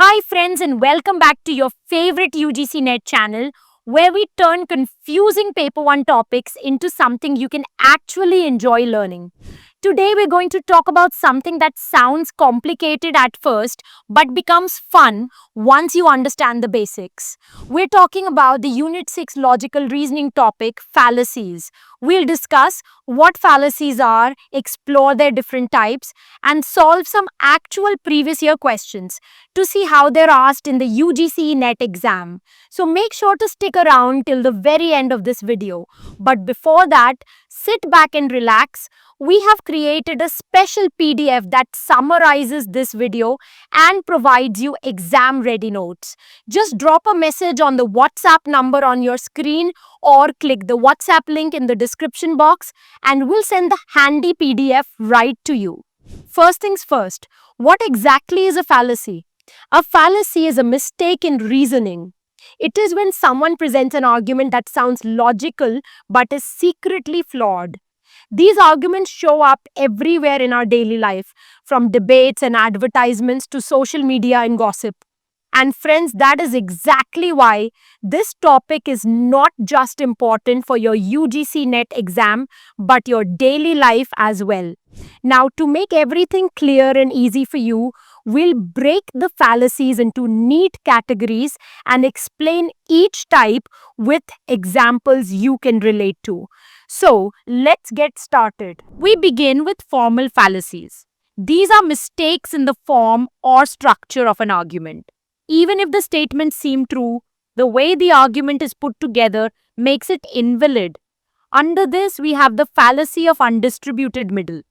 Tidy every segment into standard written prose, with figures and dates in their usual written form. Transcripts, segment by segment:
Hi friends and welcome back to your favorite UGC NET channel where we turn confusing paper 1 topics into something you can actually enjoy learning. Today we're going to talk about something that sounds complicated at first but becomes fun once you understand the basics. We're talking about the Unit 6 logical reasoning topic, fallacies. We'll discuss what fallacies are, explore their different types, and solve some actual previous year questions to see how they're asked in the UGC NET exam. So make sure to stick around till the very end of this video. But before that, sit back and relax. We have created a special PDF that summarizes this video and provides you exam ready notes. Just drop a message on the WhatsApp number on your screen or click the WhatsApp link in the description box and we'll send the handy PDF right to you. First things first, what exactly is a fallacy? A fallacy is a mistake in reasoning. It is when someone presents an argument that sounds logical but is secretly flawed. These arguments show up everywhere in our daily life, from debates and advertisements to social media and gossip. And friends, that is exactly why this topic is not just important for your UGC NET exam, but your daily life as well. Now, to make everything clear and easy for you, we'll break the fallacies into neat categories and explain each type with examples you can relate to. So, let's get started. We begin with formal fallacies. These are mistakes in the form or structure of an argument. Even if the statements seem true, the way the argument is put together makes it invalid. Under this, we have the fallacy of undistributed middle.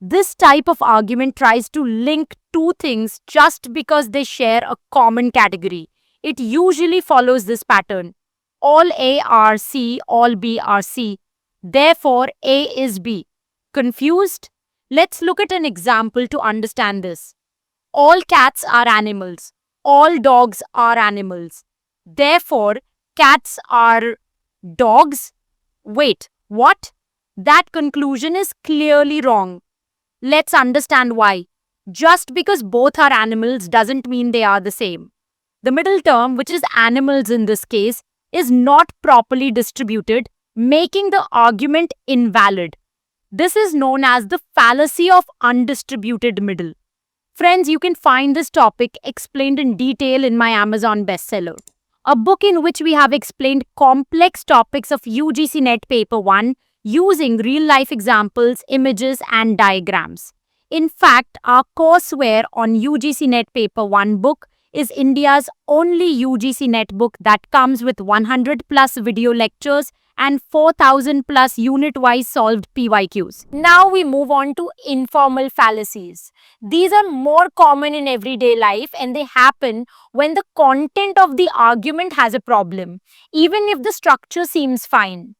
This type of argument tries to link two things just because they share a common category. It usually follows this pattern. All A are C, all B are C. Therefore, A is B. Confused? Let's look at an example to understand this. All cats are animals. All dogs are animals. Therefore, cats are dogs? Wait, what? That conclusion is clearly wrong. Let's understand why. Just because both are animals doesn't mean they are the same. The middle term, which is animals in this case, is not properly distributed, making the argument invalid. This is known as the fallacy of undistributed middle. Friends, you can find this topic explained in detail in my Amazon bestseller, a book in which we have explained complex topics of UGC NET Paper 1 using real-life examples, images, and diagrams. In fact, our courseware on UGC NET Paper 1 book is India's only UGC NET book that comes with 100 plus video lectures and 4,000 plus unit-wise solved PYQs. Now we move on to informal fallacies. These are more common in everyday life and they happen when the content of the argument has a problem, even if the structure seems fine.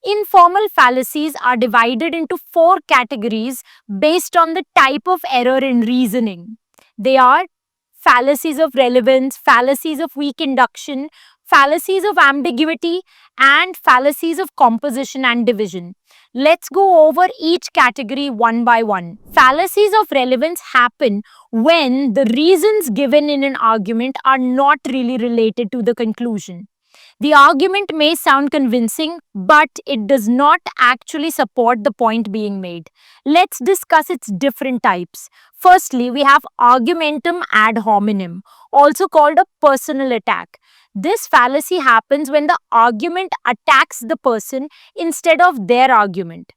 Informal fallacies are divided into 4 categories based on the type of error in reasoning. They are fallacies of relevance, fallacies of weak induction, fallacies of ambiguity, and fallacies of composition and division. Let's go over each category one by one. Fallacies of relevance happen when the reasons given in an argument are not really related to the conclusion. The argument may sound convincing, but it does not actually support the point being made. Let's discuss its different types. Firstly, we have argumentum ad hominem, also called a personal attack. This fallacy happens when the argument attacks the person instead of their argument.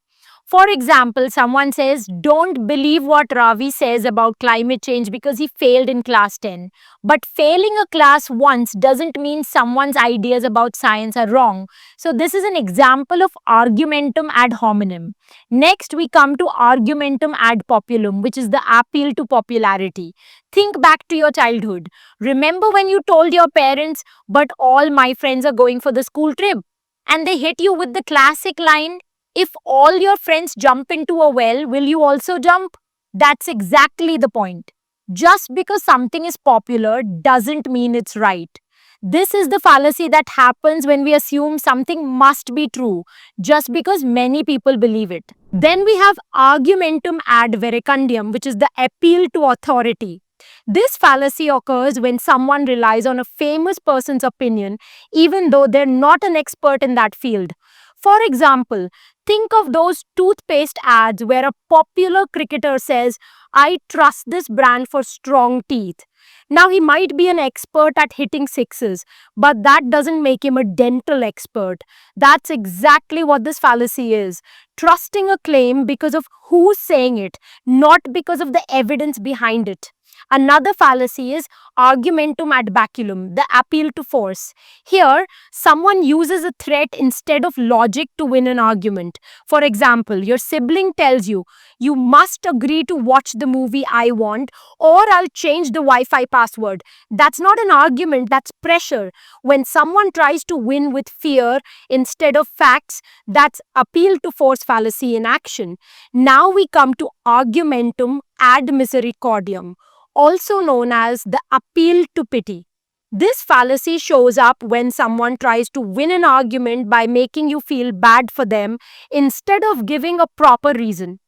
For example, someone says, "Don't believe what Ravi says about climate change because he failed in class 10. But failing a class once doesn't mean someone's ideas about science are wrong. So this is an example of argumentum ad hominem. Next, we come to argumentum ad populum, which is the appeal to popularity. Think back to your childhood. Remember when you told your parents, "But all my friends are going for the school trip," and they hit you with the classic line, "If all your friends jump into a well, will you also jump?" That's exactly the point. Just because something is popular doesn't mean it's right. This is the fallacy that happens when we assume something must be true just because many people believe it. Then we have argumentum ad verecundium, which is the appeal to authority. This fallacy occurs when someone relies on a famous person's opinion, even though they're not an expert in that field. For example, think of those toothpaste ads where a popular cricketer says, I trust this brand for strong teeth. Now, he might be an expert at hitting sixes, but that doesn't make him a dental expert. That's exactly what this fallacy is. Trusting a claim because of who's saying it, not because of the evidence behind it. Another fallacy is argumentum ad baculum, the appeal to force. Here, someone uses a threat instead of logic to win an argument. For example, your sibling tells you, you must agree to watch the movie I want, or I'll change the Wi Fi password. That's not an argument, that's pressure. When someone tries to win with fear instead of facts, that's appeal to force fallacy in action. Now we come to argumentum ad misericordiam, also known as the appeal to pity. This fallacy shows up when someone tries to win an argument by making you feel bad for them instead of giving a proper reason.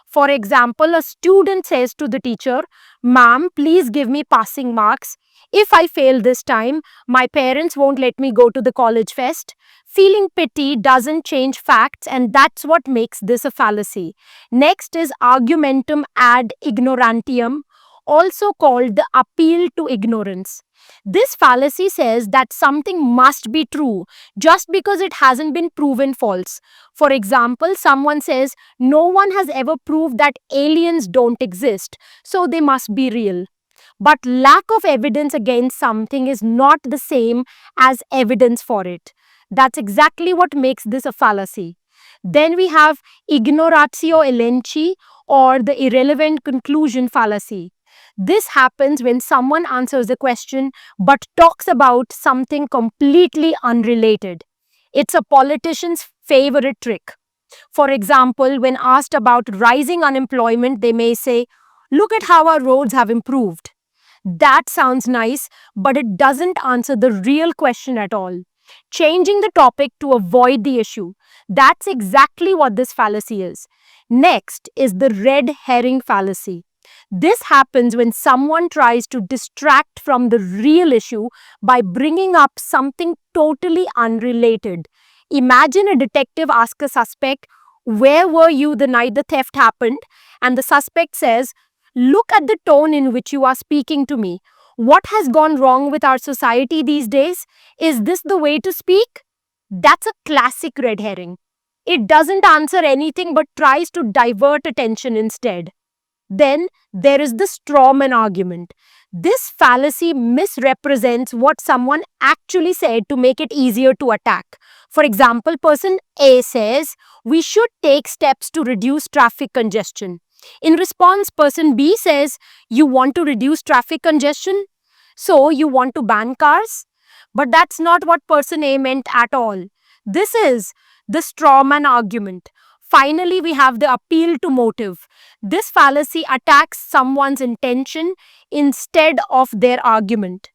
For example, a student says to the teacher, Ma'am, please give me passing marks. If I fail this time, my parents won't let me go to the college fest. Feeling pity doesn't change facts, and that's what makes this a fallacy. Next is argumentum ad ignorantium, also called the appeal to ignorance. This fallacy says that something must be true just because it hasn't been proven false. For example, someone says, no one has ever proved that aliens don't exist, so they must be real. But lack of evidence against something is not the same as evidence for it. That's exactly what makes this a fallacy. Then we have ignoratio elenchi, or the irrelevant conclusion fallacy. This happens when someone answers a question but talks about something completely unrelated. It's a politician's favorite trick. For example, when asked about rising unemployment, they may say, look at how our roads have improved. That sounds nice, but it doesn't answer the real question at all. Changing the topic to avoid the issue. That's exactly what this fallacy is. Next is the red herring fallacy. This happens when someone tries to distract from the real issue by bringing up something totally unrelated. Imagine a detective asks a suspect, where were you the night the theft happened? And the suspect says, look at the tone in which you are speaking to me. What has gone wrong with our society these days? Is this the way to speak? That's a classic red herring. It doesn't answer anything but tries to divert attention instead. Then there is the strawman argument. This fallacy misrepresents what someone actually said to make it easier to attack. For example, person A says, we should take steps to reduce traffic congestion. In response, person B says, you want to reduce traffic congestion? So you want to ban cars? But that's not what person A meant at all. This is the strawman argument. Finally, we have the appeal to motive. This fallacy attacks someone's intention instead of their argument.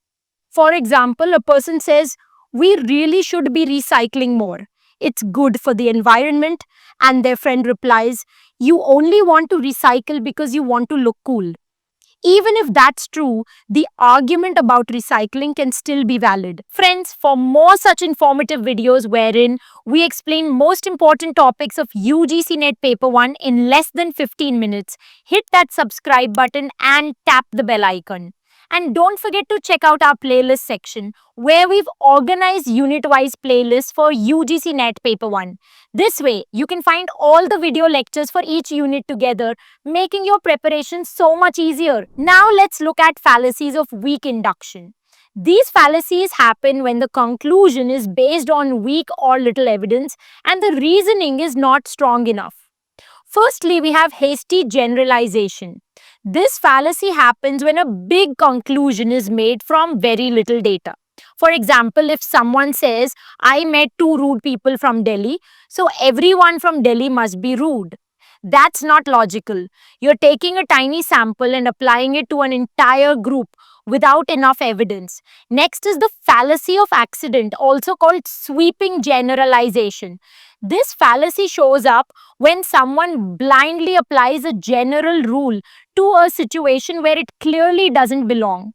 For example, a person says, we really should be recycling more. It's good for the environment. And their friend replies, you only want to recycle because you want to look cool. Even if that's true, the argument about recycling can still be valid. Friends, for more such informative videos wherein we explain most important topics of UGC NET Paper 1 in less than 15 minutes, hit that subscribe button and tap the bell icon. And don't forget to check out our playlist section where we've organized unit-wise playlists for UGC NET Paper 1. This way, you can find all the video lectures for each unit together, making your preparation so much easier. Now let's look at fallacies of weak induction. These fallacies happen when the conclusion is based on weak or little evidence and the reasoning is not strong enough. Firstly, we have hasty generalization. This fallacy happens when a big conclusion is made from very little data. For example, if someone says, I met two rude people from Delhi, so everyone from Delhi must be rude. That's not logical. You're taking a tiny sample and applying it to an entire group, without enough evidence. Next is the fallacy of accident, also called sweeping generalization. This fallacy shows up when someone blindly applies a general rule to a situation where it clearly doesn't belong.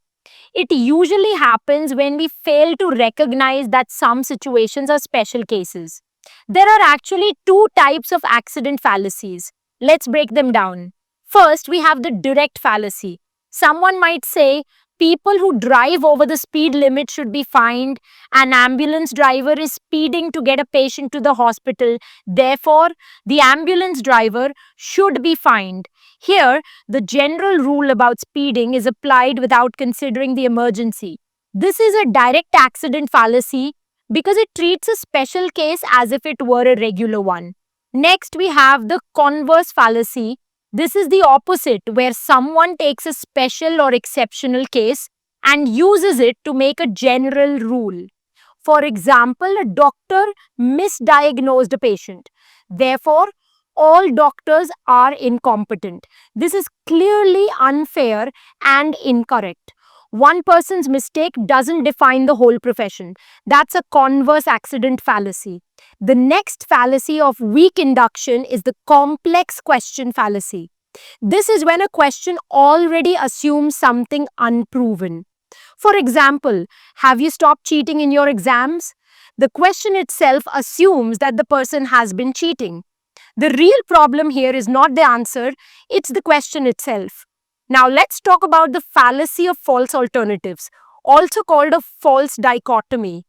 It usually happens when we fail to recognize that some situations are special cases. There are actually two types of accident fallacies. Let's break them down. First, we have the direct fallacy. Someone might say, people who drive over the speed limit should be fined. An ambulance driver is speeding to get a patient to the hospital. Therefore, the ambulance driver should be fined. Here, the general rule about speeding is applied without considering the emergency. This is a direct accident fallacy because it treats a special case as if it were a regular one. Next, we have the converse fallacy. This is the opposite, where someone takes a special or exceptional case and uses it to make a general rule. For example, a doctor misdiagnosed a patient. Therefore, all doctors are incompetent. This is clearly unfair and incorrect. One person's mistake doesn't define the whole profession. That's a converse accident fallacy. The next fallacy of weak induction is the complex question fallacy. This is when a question already assumes something unproven. For example, have you stopped cheating in your exams? The question itself assumes that the person has been cheating. The real problem here is not the answer, it's the question itself. Now let's talk about the fallacy of false alternatives, also called a false dichotomy.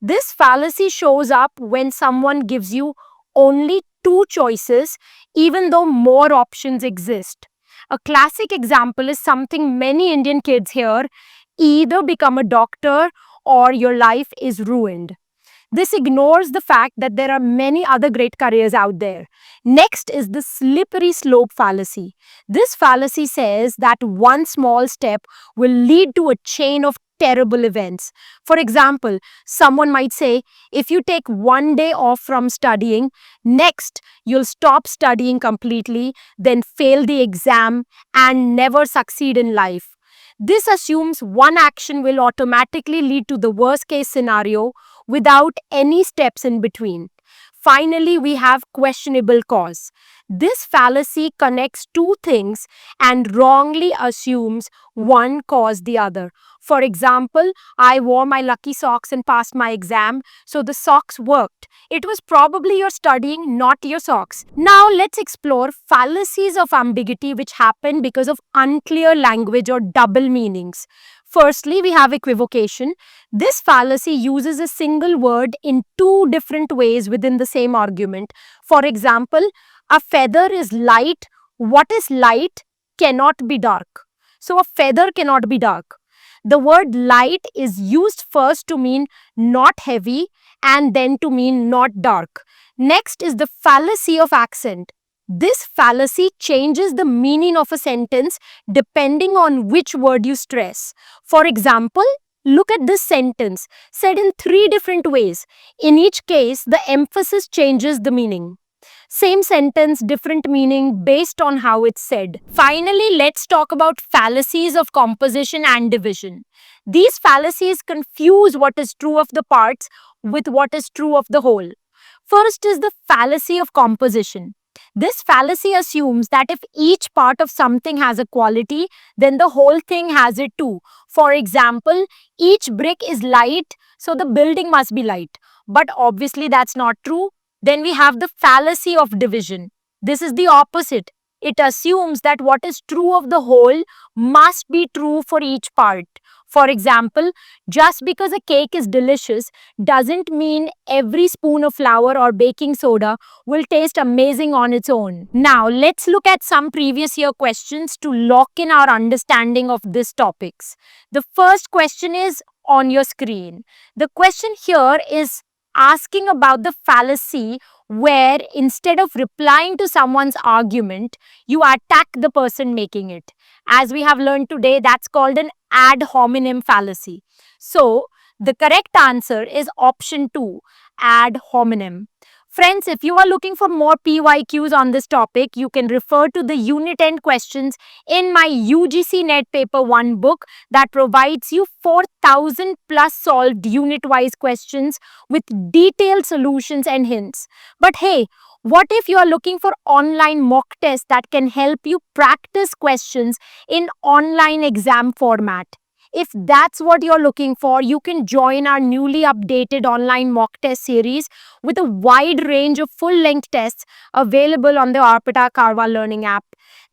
This fallacy shows up when someone gives you only two choices, even though more options exist. A classic example is something many Indian kids hear: either become a doctor or your life is ruined. This ignores the fact that there are many other great careers out there. Next is the slippery slope fallacy. This fallacy says that one small step will lead to a chain of terrible events. For example, someone might say, if you take one day off from studying, next you'll stop studying completely, then fail the exam, and never succeed in life. This assumes one action will automatically lead to the worst case scenario without any steps in between. Finally, we have questionable cause. This fallacy connects two things and wrongly assumes one caused the other. For example, I wore my lucky socks and passed my exam, so the socks worked. It was probably your studying, not your socks. Now let's explore fallacies of ambiguity which happen because of unclear language or double meanings. Firstly, we have equivocation. This fallacy uses a single word in two different ways within the same argument. For example, a feather is light. What is light cannot be dark. So a feather cannot be dark. The word light is used first to mean not heavy and then to mean not dark. Next is the fallacy of accent. This fallacy changes the meaning of a sentence depending on which word you stress. For example, look at this sentence said in three different ways. In each case, the emphasis changes the meaning. Same sentence, different meaning based on how it's said. Finally, let's talk about fallacies of composition and division. These fallacies confuse what is true of the parts with what is true of the whole. First is the fallacy of composition. This fallacy assumes that if each part of something has a quality, then the whole thing has it too. For example, each brick is light, so the building must be light. But obviously that's not true. Then we have the fallacy of division. This is the opposite. It assumes that what is true of the whole must be true for each part. For example, just because a cake is delicious doesn't mean every spoon of flour or baking soda will taste amazing on its own. Now, let's look at some previous year questions to lock in our understanding of these topics. The first question is on your screen. The question here is asking about the fallacy where instead of replying to someone's argument, you attack the person making it. As we have learned today, that's called an ad hominem fallacy. So, the correct answer is option 2, ad hominem. Friends, if you are looking for more PYQs on this topic, you can refer to the Unit 10 questions in my UGC NET Paper 1 book that provides you 4,000 plus solved unit-wise questions with detailed solutions and hints. But hey, what if you are looking for online mock tests that can help you practice questions in online exam format? If that's what you're looking for, you can join our newly updated online mock test series with a wide range of full length tests available on the Arpita Karwa learning app.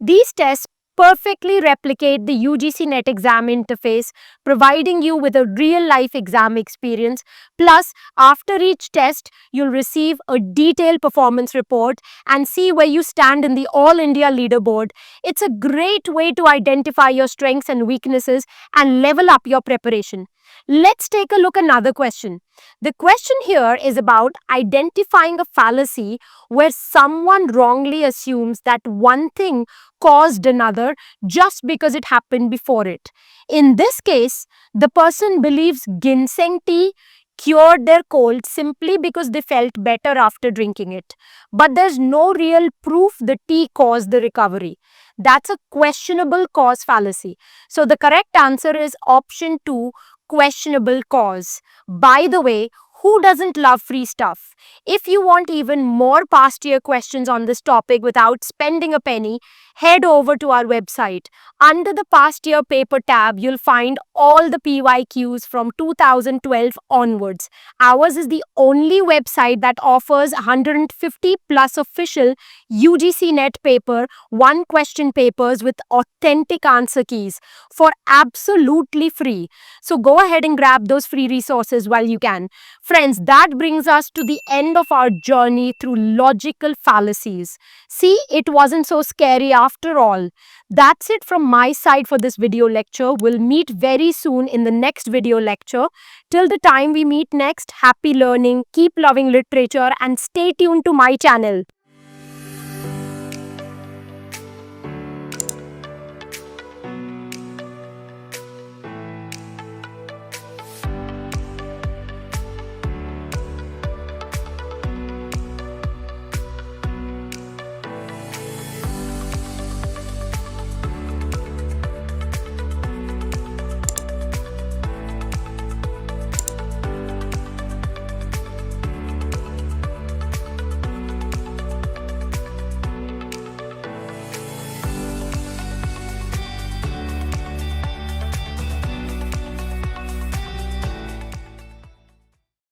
These tests perfectly replicate the UGC NET exam interface, providing you with a real life exam experience. Plus, after each test, you'll receive a detailed performance report and see where you stand in the All India leaderboard. It's a great way to identify your strengths and weaknesses and level up your preparation. Let's take a look at another question. The question here is about identifying a fallacy where someone wrongly assumes that one thing caused another just because it happened before it. In this case, the person believes ginseng tea cured their cold simply because they felt better after drinking it. But there's no real proof the tea caused the recovery. That's a questionable cause fallacy. So the correct answer is option 2, questionable cause. By the way, who doesn't love free stuff? If you want even more past year questions on this topic without spending a penny, head over to our website. Under the past year paper tab, you'll find all the PYQs from 2012 onwards. Ours is the only website that offers 150 plus official UGC NET paper, one question papers with authentic answer keys for absolutely free. So go ahead and grab those free resources while you can. Friends, that brings us to the end of our journey through logical fallacies. See, it wasn't so scary after all. That's it from my side for this video lecture. We'll meet very soon in the next video lecture. Till the time we meet next, happy learning, keep loving literature, and stay tuned to my channel.